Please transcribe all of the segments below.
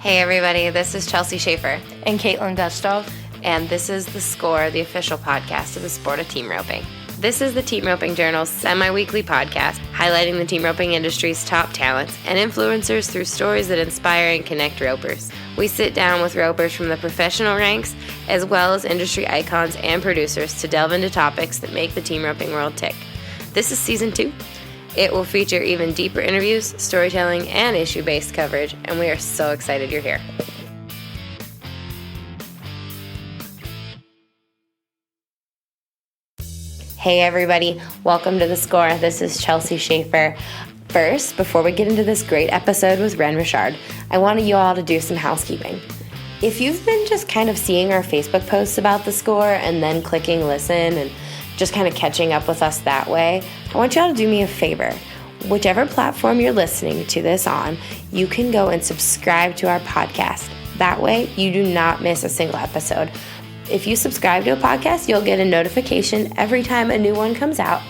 Hey everybody, this is Chelsea Schaefer. And Caitlin Dustov. And this is The Score, the official podcast of the sport of team roping. This is the Team Roping Journal's semi-weekly podcast highlighting the team roping industry's top talents and influencers through stories that inspire and connect ropers. We sit down with ropers from the professional ranks as well as industry icons and producers to delve into topics that make the team roping world tick. This is Season 2. It will feature even deeper interviews, storytelling, and issue-based coverage, and we are so excited you're here. Hey everybody, welcome to The Score. This is Chelsea Schaefer. First, before we get into this great episode with Rhen Richard, I wanted you all to do some housekeeping. If you've been just kind of seeing our Facebook posts about The Score and then clicking listen and just kind of catching up with us that way, I want y'all to do me a favor. Whichever platform you're listening to this on, you can go and subscribe to our podcast. That way, you do not miss a single episode. If you subscribe to a podcast, you'll get a notification every time a new one comes out.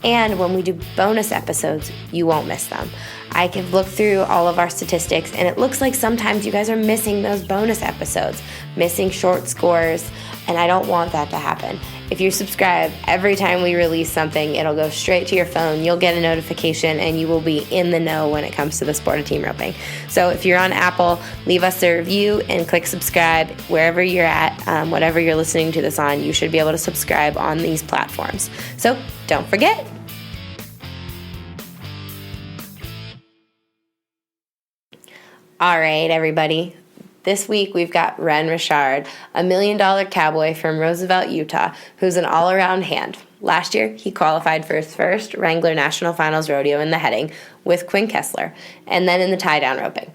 And when we do bonus episodes, you won't miss them. I can look through all of our statistics, and it looks like sometimes you guys are missing those bonus episodes, missing short scores, and I don't want that to happen. If you subscribe, every time we release something, it'll go straight to your phone. You'll get a notification, and you will be in the know when it comes to the sport of team roping. So if you're on Apple, leave us a review and click subscribe wherever you're at. Whatever you're listening to this on, you should be able to subscribe on these platforms. So don't forget. All right, everybody. This week, we've got Rhen Richard, a $1 million cowboy from Roosevelt, Utah, who's an all-around hand. Last year, he qualified for his first Wrangler National Finals Rodeo in the heading with Quinn Kesler, and then in the tie-down roping.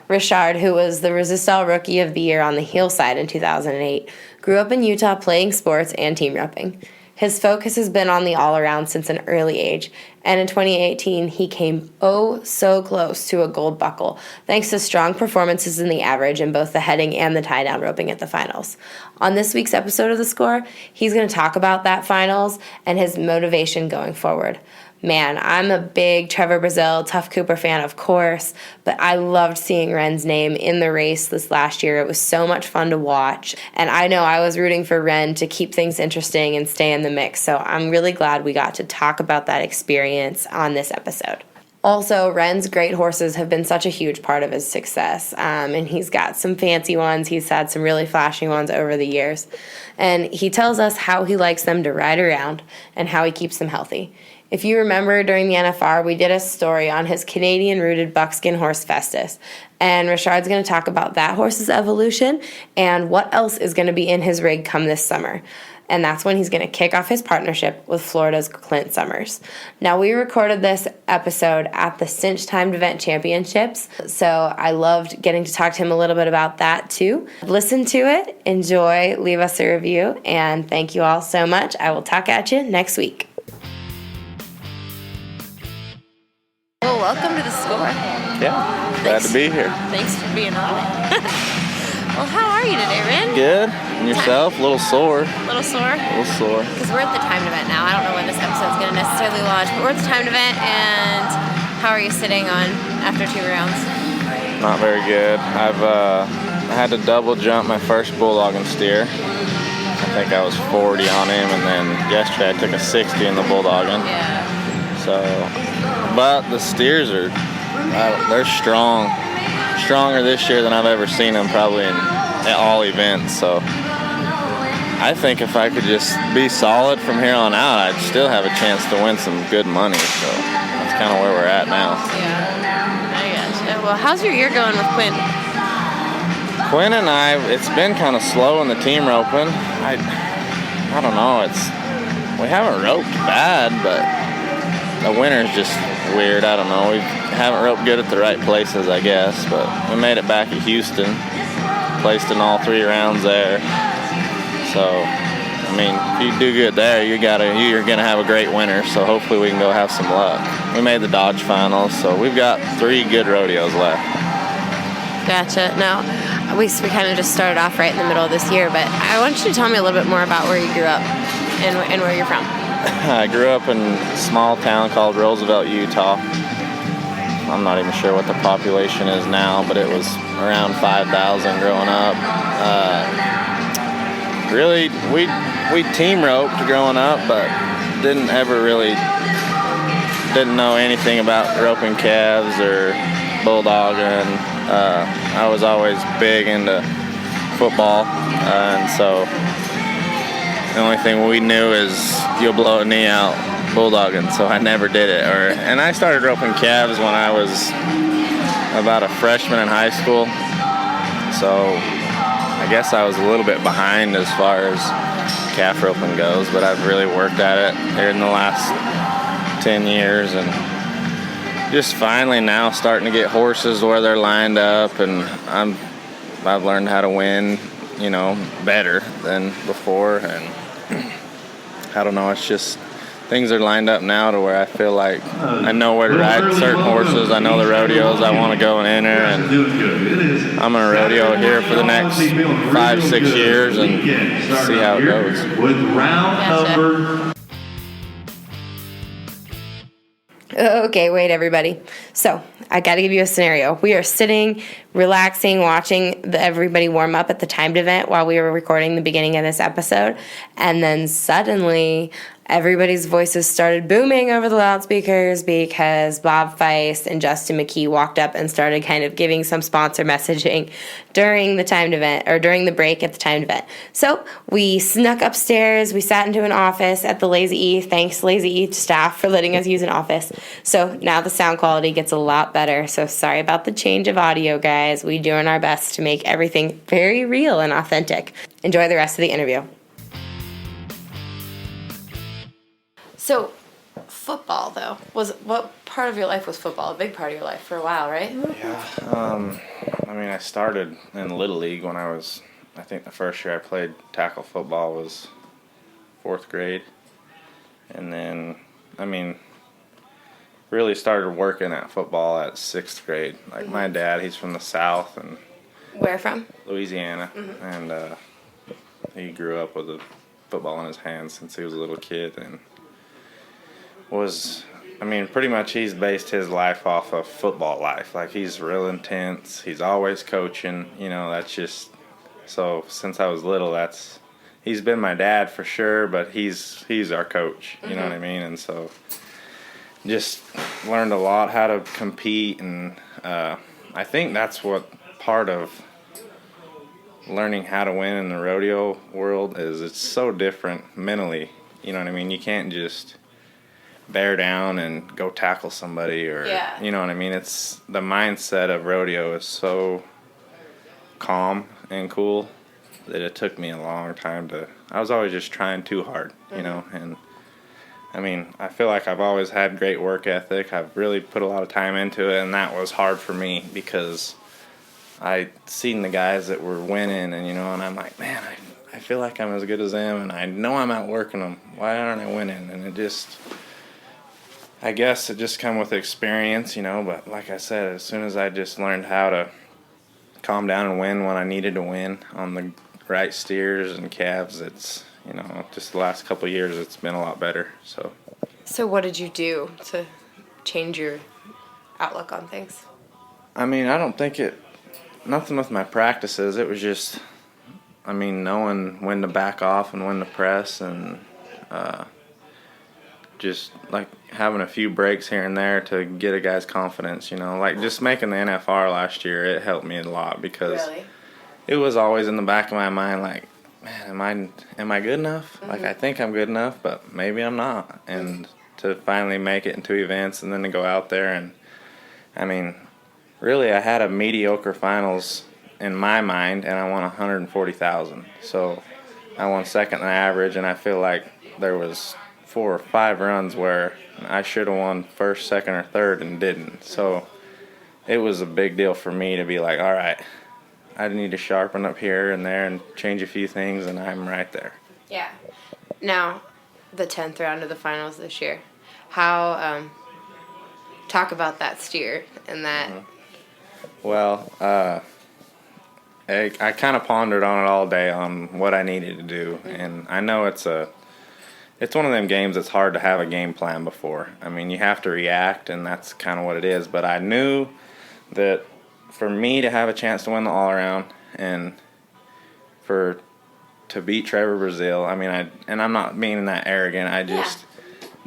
Richard, who was the Roosevelt Rookie of the Year on the heel side in 2008, grew up in Utah playing sports and team roping. His focus has been on the all-around since an early age, and in 2018, he came so close to a gold buckle, thanks to strong performances in the average in both the heading and the tie-down roping at the finals. On this week's episode of The Score, he's going to talk about that finals and his motivation going forward. Man, I'm a big Trevor Brazil, Tough Cooper fan, of course, but I loved seeing Rhen's name in the race this last year. It was so much fun to watch, and I know I was rooting for Rhen to keep things interesting and stay in the mix, so I'm really glad we got to talk about that experience on this episode. Also, Rhen's great horses have been such a huge part of his success, and he's got some fancy ones. He's had some really flashy ones over the years, and he tells us how he likes them to ride around and how he keeps them healthy. If you remember, during the NFR, we did a story on his Canadian-rooted buckskin horse, Festus, and Richard's going to talk about that horse's evolution and what else is going to be in his rig come this summer. And that's when he's going to kick off his partnership with Florida's Clint Summers. Now, we recorded this episode at the Cinch Timed Event Championships, so I loved getting to talk to him a little bit about that, too. Listen to it, enjoy, leave us a review, and thank you all so much. I will talk at you next week. Well, welcome to The Score. Yeah, glad to be here. Thanks for being on it. Well, how are you today, Rhen? Good. And yourself? A little sore. A little sore? A little sore. Because we're at the timed event now. I don't know when this episode's going to necessarily launch, but we're at the timed event, and how are you sitting on after 2 rounds? Not very good. I had to double jump my first bulldog and steer. I think I was 40 on him, and then yesterday I took a 60 in the bulldogging. Yeah. So, but the steers they're strong. Stronger this year than I've ever seen them probably at all events. So I think if I could just be solid from here on out, I'd still have a chance to win some good money. So that's kind of where we're at now. Yeah, I gotcha. Well, how's your year going with Quinn? Quinn and I, it's been kind of slow in the team roping. I don't know. We haven't roped bad, but the winter's just weird. I don't know. We haven't roped good at the right places, I guess, but we made it back at Houston, placed in all 3 rounds there. So, I mean, if you do good there, you're gonna have a great winter. So hopefully we can go have some luck. We made the Dodge finals, so we've got 3 good rodeos left. Gotcha. Now, we kind of just started off right in the middle of this year, but I want you to tell me a little bit more about where you grew up and where you're from. I grew up in a small town called Roosevelt, Utah. I'm not even sure what the population is now, but it was around 5,000 growing up. Really, we team roped growing up, but didn't know anything about roping calves or bulldogging. I was always big into football, and so the only thing we knew is you'll blow a knee out bulldogging, so I never did it. And I started roping calves when I was about a freshman in high school, so I guess I was a little bit behind as far as calf roping goes, but I've really worked at it here in the last 10 years, and just finally now starting to get horses where they're lined up, and I've learned how to win, better than before, and I don't know, it's just things are lined up now to where I feel like I know where to ride certain horses. I know the rodeos I want to go and enter, and I'm going to rodeo here for the next 5-6 years and see how it goes. With round number. Okay, wait, everybody. So I got to give you a scenario. We are sitting, relaxing, watching everybody warm up at the timed event while we were recording the beginning of this episode, and then suddenly everybody's voices started booming over the loudspeakers because Bob Feist and Justin McKee walked up and started kind of giving some sponsor messaging during the timed event, or during the break at the timed event. So we snuck upstairs. We sat into an office at the Lazy E. Thanks, Lazy E staff, for letting us use an office. So now the sound quality gets a lot better. So sorry about the change of audio, guys. We're doing our best to make everything very real and authentic. Enjoy the rest of the interview. So, football, though, what part of your life was football? A big part of your life for a while, right? Yeah. I started in Little League when I think the first year I played tackle football was 4th grade. And then, really started working at football at 6th grade. Like, my dad, he's from the South. And Where from? Louisiana. Mm-hmm. And he grew up with a football in his hands since he was a little kid, and pretty much he's based his life off of football life. Like, he's real intense. He's always coaching. That's just, so since I was little, he's been my dad for sure, but he's our coach. You know what I mean? And so just learned a lot how to compete, and I think that's what part of learning how to win in the rodeo world is. It's so different mentally. You know what I mean? You can't just bear down and go tackle somebody, or you know what I mean? It's the mindset of rodeo is so calm and cool that it took me a long time I was always just trying too hard, and I feel like I've always had great work ethic. I've really put a lot of time into it, and that was hard for me because I seen the guys that were winning, and and I'm like, man, I feel like I'm as good as them, and I know I'm outworking them. Why aren't I winning? And I guess it just come with experience, but like I said, as soon as I just learned how to calm down and win when I needed to win on the right steers and calves, it's, just the last couple of years it's been a lot better. So what did you do to change your outlook on things? I don't think nothing with my practices. It was just, knowing when to back off and when to press, and just like having a few breaks here and there to get a guy's confidence, like just making the NFR last year, it helped me a lot because it was always in the back of my mind, like, man, am I good enough? Like, I think I'm good enough, but maybe I'm not. And to finally make it into events and then to go out there, and really I had a mediocre finals in my mind, and I won $140,000. So I won second in the average, and I feel like there was 4 or 5 runs where I should have won first, second, or third and didn't. So it was a big deal for me to be like, all right, I need to sharpen up here and there and change a few things, and I'm right there. Yeah. Now, the 10th round of the finals this year. How, talk about that steer and that. Well, I kind of pondered on it all day on what I needed to do, and I know it's it's one of them games that's hard to have a game plan before. I mean, you have to react, and that's kind of what it is. But I knew that for me to have a chance to win the all-around and to beat Trevor Brazil, I mean, and I'm not being that arrogant. I just,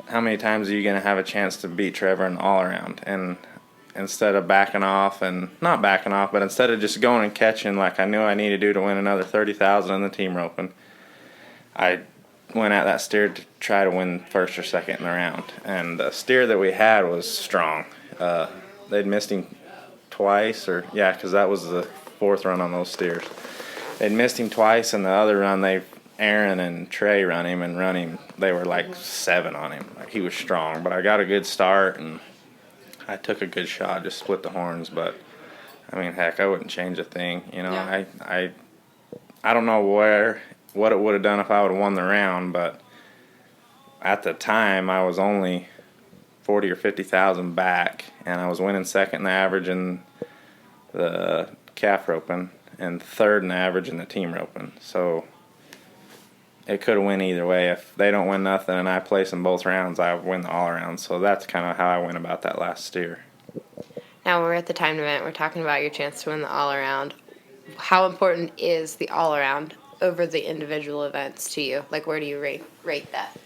how many times are you going to have a chance to beat Trevor in the all-around? And instead of backing off, and not backing off, but instead of just going and catching like I knew I needed to do to win another $30,000 in the team roping, I went at that steer to try to win first or second in the round. And the steer that we had was strong. They'd missed him twice, because that was the fourth run on those steers. They'd missed him twice, and the other run, Aaron and Trey run him. They were like 7 on him. Like, he was strong, but I got a good start, and I took a good shot, just split the horns. But, I mean, heck, I wouldn't change a thing. You know, I don't know what it would have done if I would have won the round, but at the time I was only 40 or 50,000 back, and I was winning second in the average in the calf roping and third in the average in the team roping. So it could have went either way. If they don't win nothing and I place in both rounds, I win the all around. So that's kind of how I went about that last steer. Now we're at the timed event. We're talking about your chance to win the all around. How important is the all around over the individual events to you? Like, where do you rate that?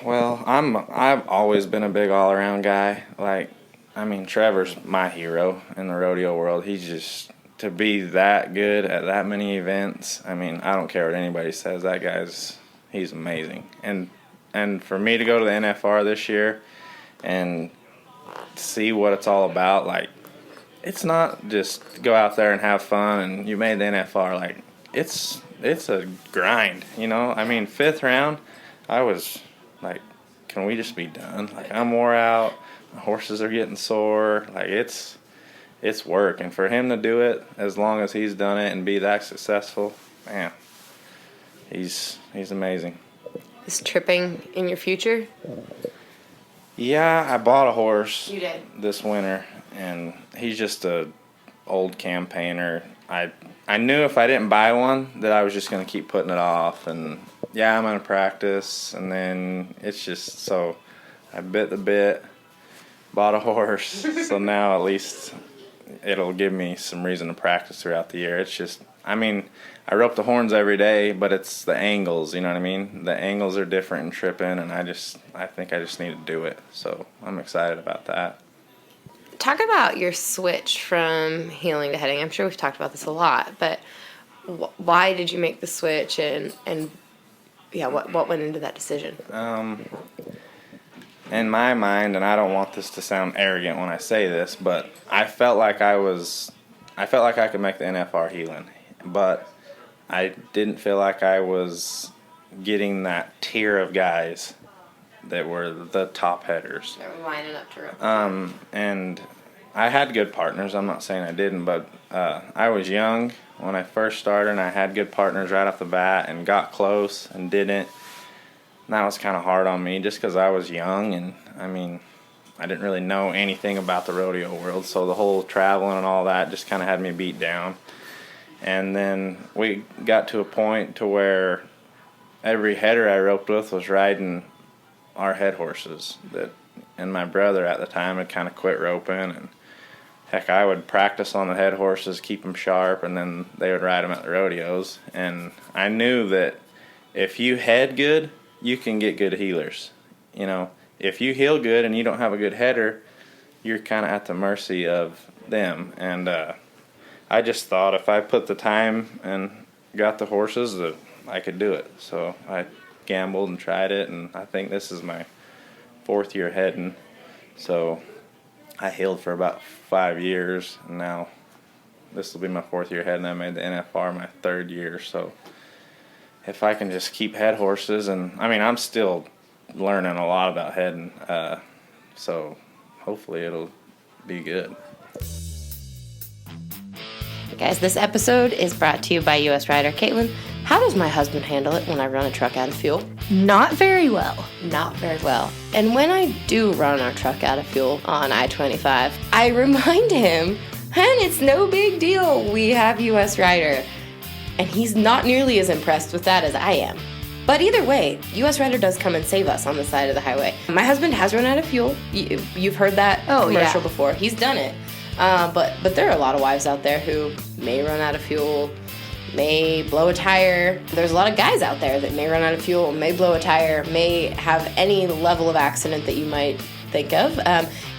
Well, I've always been a big all-around guy. Like, I mean, Trevor's my hero in the rodeo world. He's just, to be that good at that many events, I mean, I don't care what anybody says. That he's amazing. And for me to go to the NFR this year and see what it's all about, like, it's not just go out there and have fun and you made the NFR. Like, it's a grind, you know. I mean, 5th round, I was like, can we just be done? Like, I'm wore out. My horses are getting sore. Like, it's work. And for him to do it as long as he's done it and be that successful, man, he's amazing. Is tripping in your future? Yeah, I bought a horse. You did? This winter, and he's just a old campaigner. I knew if I didn't buy one that I was just going to keep putting it off. And, yeah, I'm going to practice. And then it's just so I bit the bit, bought a horse. So now at least it'll give me some reason to practice throughout the year. It's just, I mean, I rope the horns every day, but it's the angles, you know what I mean? The angles are different in tripping, and I think I just need to do it. So I'm excited about that. Talk about your switch from heeling to heading. I'm sure we've talked about this a lot, but why did you make the switch, and yeah, what went into that decision? In my mind, and I don't want this to sound arrogant when I say this, but I felt like I could make the NFR heeling, but I didn't feel like I was getting that tier of guys that were the top headers. That were lining up to rope. And I had good partners. I'm not saying I didn't, but I was young when I first started, and I had good partners right off the bat and got close and didn't. And that was kind of hard on me just because I was young, and, I mean, I didn't really know anything about the rodeo world, so the whole traveling and all that just kind of had me beat down. And then we got to a point to where every header I roped with was riding our head horses, and my brother at the time had kind of quit roping, and heck, I would practice on the head horses, keep them sharp, and then they would ride them at the rodeos. And I knew that if you head good, you can get good healers. You know, if you heel good and you don't have a good header, you're kind of at the mercy of them. And I just thought if I put the time and got the horses, that I could do it. So I gambled and tried it, and I think this is my 4th year heading. So I heeled for about 5 years, and now this will be my 4th year heading. I made the NFR my 3rd year. So if I can just keep head horses, and I mean, I'm still learning a lot about heading, so hopefully it'll be good. Guys, this episode is brought to you by U.S. Rider Caitlin. How does my husband handle it when I run a truck out of fuel? Not very well. Not very well. And when I do run our truck out of fuel on I-25, I remind him, and it's no big deal, we have U.S. Rider. And he's not nearly as impressed with that as I am. But either way, U.S. Rider does come and save us on the side of the highway. My husband has run out of fuel. You've heard that commercial before. He's done it. But there are a lot of wives out there who may run out of fuel, may blow a tire. There's a lot of guys out there that may run out of fuel, may blow a tire, may have any level of accident that you might think of.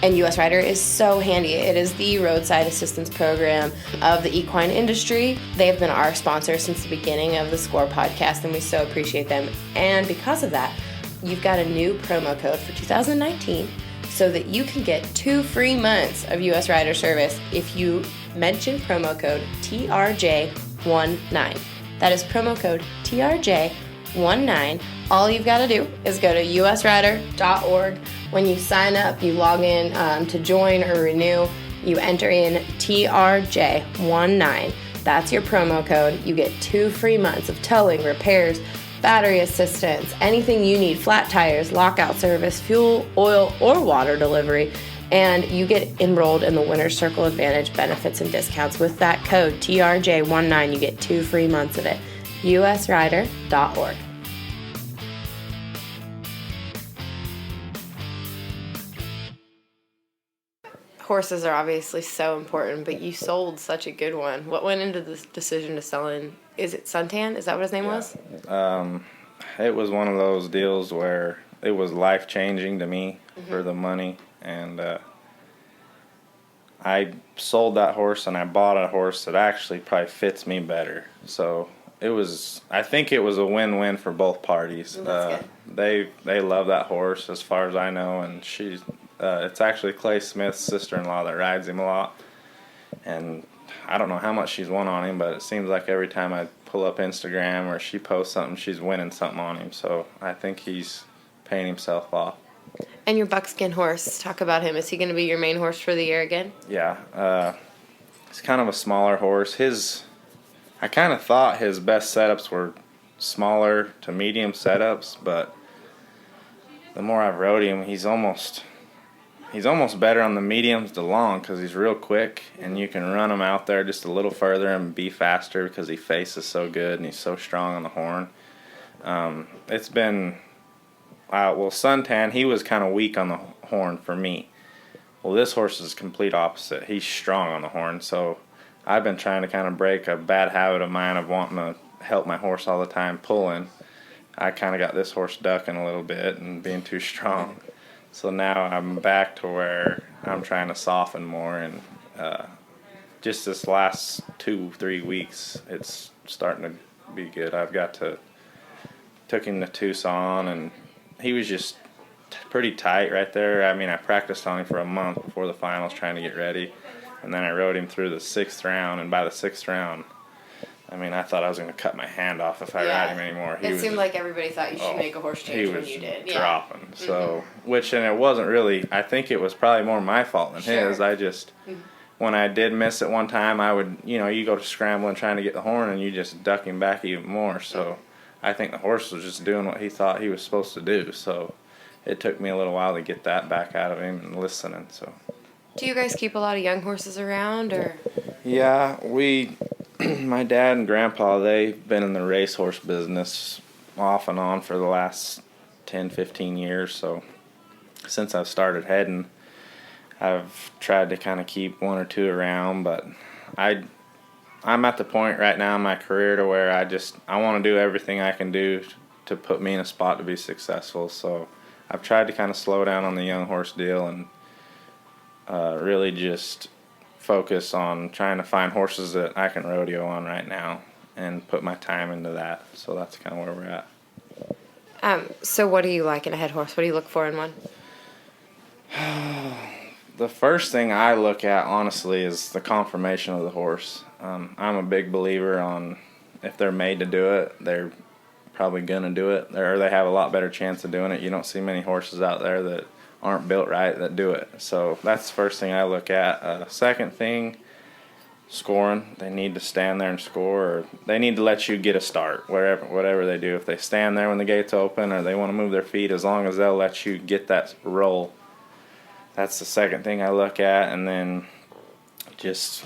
And U.S. Rider is so handy. It is the roadside assistance program of the equine industry. They have been our sponsor since the beginning of the Score podcast, and we so appreciate them. And because of that, you've got a new promo code for 2019 so that you can get 2 free months of U.S. Rider service if you mention promo code TRJ19. That is promo code TRJ19. All you've got to do is go to usrider.org. When you sign up, you log in to join or renew. You enter in TRJ19. That's your promo code. You get 2 free months of towing, repairs, battery assistance, anything you need, flat tires, lockout service, fuel, oil, or water delivery. And you get enrolled in the Winner's Circle Advantage benefits and discounts. With that code, TRJ19, you get 2 free months of it. usrider.org. Horses are obviously so important, but you sold such a good one. What went into the decision to sell in? Is it Suntan? Is that what his name was? It was one of those deals where it was life-changing to me for the money. And I sold that horse and I bought a horse that actually probably fits me better. So I think it was a win-win for both parties. That's good. They love that horse as far as I know, and it's actually Clay Smith's sister-in-law that rides him a lot. And I don't know how much she's won on him, but it seems like every time I pull up Instagram or she posts something, she's winning something on him. So I think he's paying himself off. And your buckskin horse, talk about him. Is he going to be your main horse for the year again? Yeah. He's kind of a smaller horse. I kind of thought his best setups were smaller to medium setups, but the more I've rode him, he's almost better on the mediums to long because he's real quick, and you can run him out there just a little further and be faster because he faces so good and he's so strong on the horn. It's been Suntan, he was kind of weak on the horn for me. Well, this horse is complete opposite. He's strong on the horn, so I've been trying to kind of break a bad habit of mine of wanting to help my horse all the time pulling. I kind of got this horse ducking a little bit and being too strong. So now I'm back to where I'm trying to soften more, and just this last 2-3 weeks, it's starting to be good. Took him to Tucson, and he was just pretty tight right there. I mean, I practiced on him for a month before the finals trying to get ready, and then I rode him through the 6th round, and by the 6th round, I mean, I thought I was going to cut my hand off if I ride him anymore. It seemed like everybody thought you should make a horse change when you did. He was dropping. So, and it wasn't really, I think it was probably more my fault than his. I just, when I did miss it one time, I would, you go to scrambling trying to get the horn and you just duck him back even more. So I think the horse was just doing what he thought he was supposed to do. So it took me a little while to get that back out of him and listening. So. Do you guys keep a lot of young horses around, or? Yeah, my dad and grandpa, they've been in the racehorse business off and on for the last 10, 15 years. So since I've started heading, I've tried to kind of keep 1 or 2 around. But I'm at the point right now in my career to where I want to do everything I can do to put me in a spot to be successful. So I've tried to kind of slow down on the young horse deal and really just focus on trying to find horses that I can rodeo on right now and put my time into that. So that's kind of where we're at. So what do you like in a head horse? What do you look for in one? The first thing I look at, honestly, is the conformation of the horse. I'm a big believer on if they're made to do it, they're probably going to do it, or they have a lot better chance of doing it. You don't see many horses out there that aren't built right that do it. So that's the first thing I look at. Second thing, scoring. They need to stand there and score, or they need to let you get a start, whatever they do. If they stand there when the gates open or they want to move their feet, as long as they'll let you get that roll. That's the second thing I look at. And then just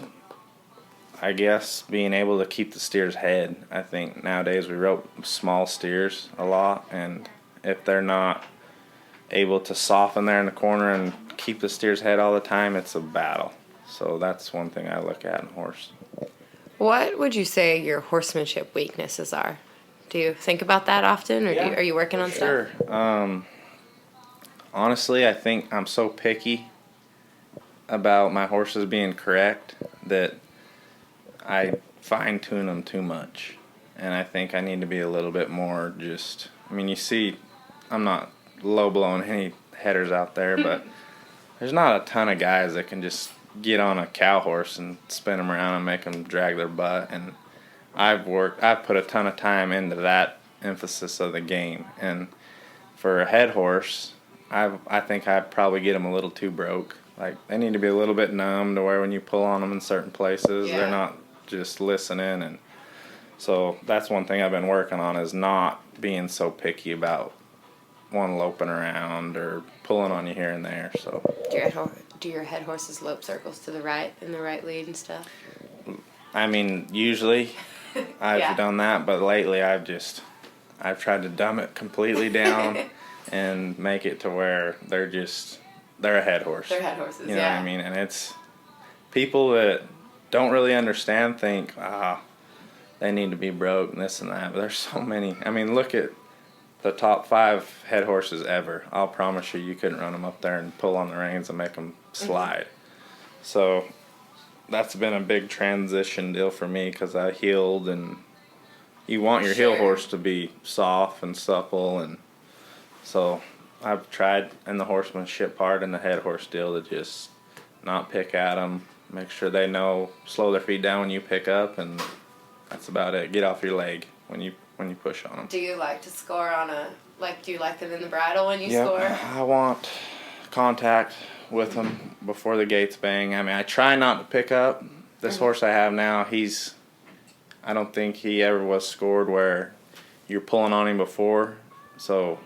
I guess being able to keep the steer's head. I think nowadays we rope small steers a lot, and if they're not able to soften there in the corner and keep the steer's head all the time, it's a battle. So that's one thing I look at in a horse. What would you say your horsemanship weaknesses are? Do you think about that often, or are you working on stuff? Sure. Honestly, I think I'm so picky about my horses being correct that I fine-tune them too much. And I think I need to be a little bit more just, I mean, you see, I'm not low-blowing any headers out there, but there's not a ton of guys that can just get on a cow horse and spin them around and make them drag their butt. And I've put a ton of time into that emphasis of the game. And for a head horse, I think I'd probably get them a little too broke. Like, they need to be a little bit numb to where when you pull on them in certain places, they're not just listening. And so that's one thing I've been working on, is not being so picky about one loping around or pulling on you here and there. So Do your head horses lope circles to the right in the right lead and stuff? I mean, usually I've done that, but lately I've tried to dumb it completely down and make it to where they're a head horse. They're head horses, You know what I mean? And it's people that don't really understand think, they need to be broke and this and that. But there's so many. I mean, look at the top 5 head horses ever. I'll promise you couldn't run them up there and pull on the reins and make them slide. So that's been a big transition deal for me, because I heeled, and you want your heel horse to be soft and supple, and so I've tried in the horsemanship part and the head horse deal to just not pick at them, make sure they know, slow their feet down when you pick up, and that's about it. Get off your leg when you push on them. Do you like to score on do you like them in the bridle when you score? I want contact with them before the gates bang. I mean, I try not to pick up. This horse I have now, I don't think he ever was scored where you're pulling on him before, so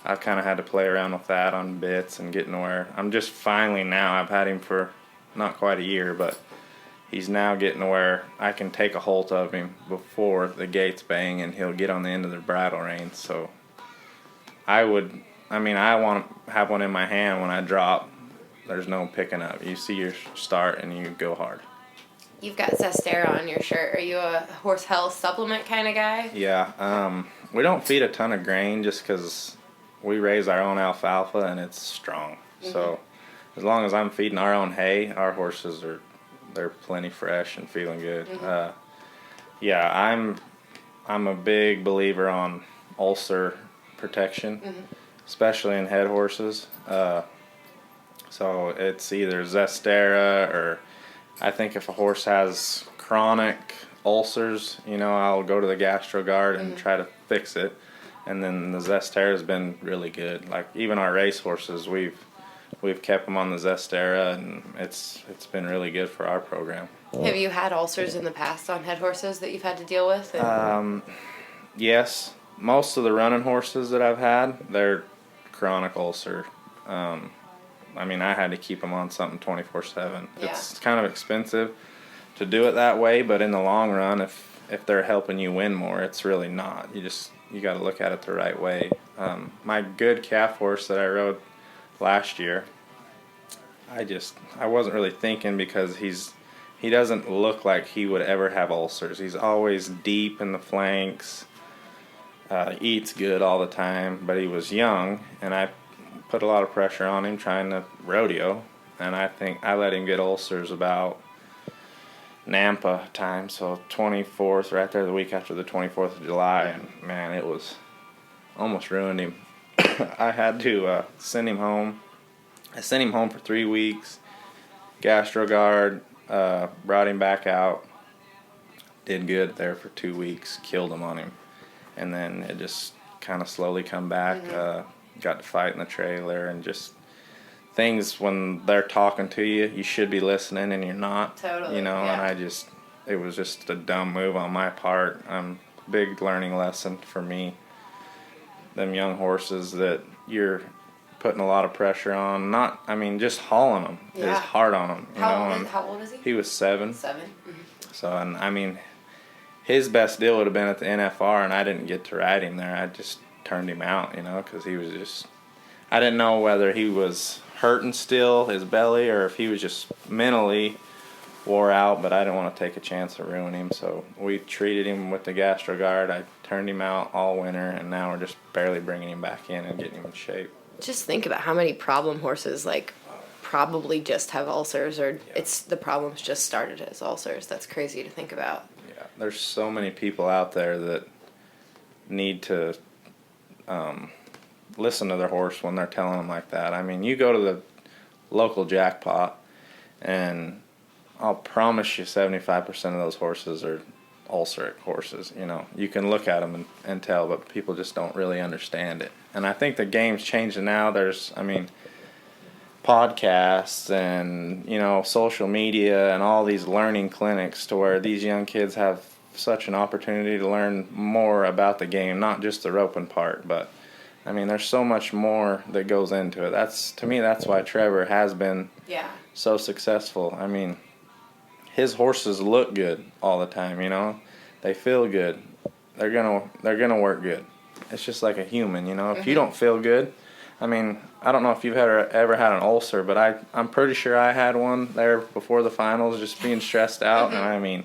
I've kind of had to play around with that on bits and getting where I'm just finally now, I've had him for not quite a year, but he's now getting to where I can take a hold of him before the gates bang, and he'll get on the end of the bridle rein. So I want to have one in my hand when I drop. There's no picking up. You see your start and you go hard. You've got Zestera on your shirt. Are you a horse health supplement kind of guy? Yeah. We don't feed a ton of grain just because we raise our own alfalfa and it's strong. So as long as I'm feeding our own hay, our horses they're plenty fresh and feeling good. I'm a big believer on ulcer protection, especially in head horses. So it's either Zestera, or I think if a horse has chronic ulcers, I'll go to the GastroGuard and try to fix it. And then the Zestera has been really good. Like, even our race horses, we've kept them on the Zestera, and it's been really good for our program. Have you had ulcers in the past on head horses that you've had to deal with? Yes. Most of the running horses that I've had, they're chronic ulcer. I had to keep them on something 24/7. Yeah. It's kind of expensive to do it that way, but in the long run, if they're helping you win more, it's really not. You got to look at it the right way. My good calf horse that I rode last year, I wasn't really thinking, because he doesn't look like he would ever have ulcers. He's always deep in the flanks, eats good all the time, but he was young, and I put a lot of pressure on him trying to rodeo, and I think I let him get ulcers about Nampa time, so 24th, right there the week after the 24th of July, and man, it was almost ruined him. I had to send him home. I sent him home for 3 weeks. GastroGuard brought him back out. Did good there for 2 weeks. Killed him on him, and then it just kind of slowly come back. Got to fight in the trailer, and just things when they're talking to you, you should be listening and you're not. Totally. And it was just a dumb move on my part. Big learning lesson for me. Them young horses that you're putting a lot of pressure on, just hauling them is hard on them. How old is he? He was 7. 7. So, and I mean, his best deal would have been at the NFR, and I didn't get to ride him there. I just turned him out, because he was just, I didn't know whether he was hurting still, his belly, or if he was just mentally wore out, but I didn't want to take a chance of ruining him, so we treated him with the GastroGuard. I turned him out all winter, and now we're just barely bringing him back in and getting him in shape. Just think about how many problem horses, like, probably just have ulcers, or it's the problems just started as ulcers. That's crazy to think about. Yeah, there's so many people out there that need to listen to their horse when they're telling them like that. I mean, you go to the local jackpot, and I'll promise you 75% of those horses are ulceric horses. You can look at them and tell, but people just don't really understand it. And I think the game's changing now. There's, podcasts and, social media and all these learning clinics to where these young kids have such an opportunity to learn more about the game, not just the roping part, but there's so much more that goes into it. To me, that's why Trevor has been so successful. His horses look good all the time, They feel good. They're gonna work good. It's just like a human, If you don't feel good, I don't know if you've ever had an ulcer, but I'm pretty sure I had one there before the finals, just being stressed out. And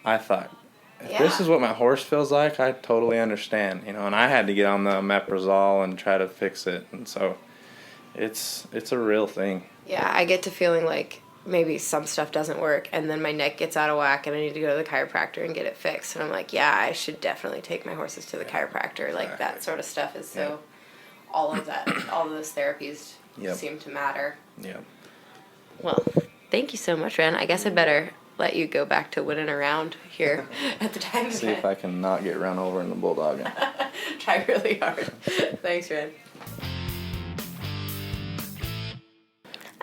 I thought, if this is what my horse feels like, I totally understand, And I had to get on the omeprazole and try to fix it, and so it's a real thing. Yeah, I get to feeling like maybe some stuff doesn't work, and then my neck gets out of whack, and I need to go to the chiropractor and get it fixed. And I'm like, I should definitely take my horses to the chiropractor. Like, that sort of stuff is so, all of those therapies seem to matter. Yeah. Well, thank you so much, Rhen. I guess I better let you go back to winning around here at the time. See if I can not get run over in the bulldog. Try really hard. Thanks, Rhen.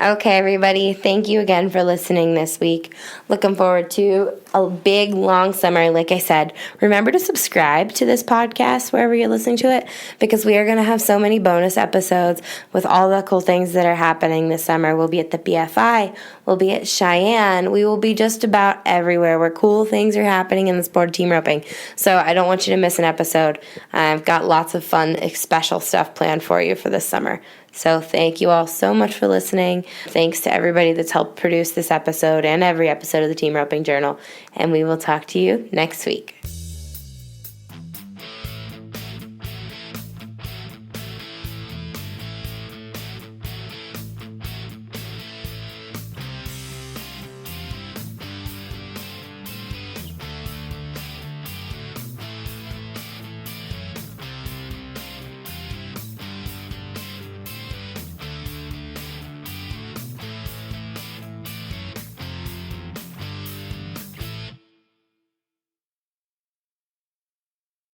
Okay, everybody, thank you again for listening this week. Looking forward to a big, long summer, like I said. Remember to subscribe to this podcast wherever you're listening to it, because we are going to have so many bonus episodes with all the cool things that are happening this summer. We'll be at the BFI. We'll be at Cheyenne. We will be just about everywhere where cool things are happening in the sport of team roping. So I don't want you to miss an episode. I've got lots of fun, special stuff planned for you for this summer. So thank you all so much for listening. Thanks to everybody that's helped produce this episode and every episode of the Team Roping Journal. And we will talk to you next week.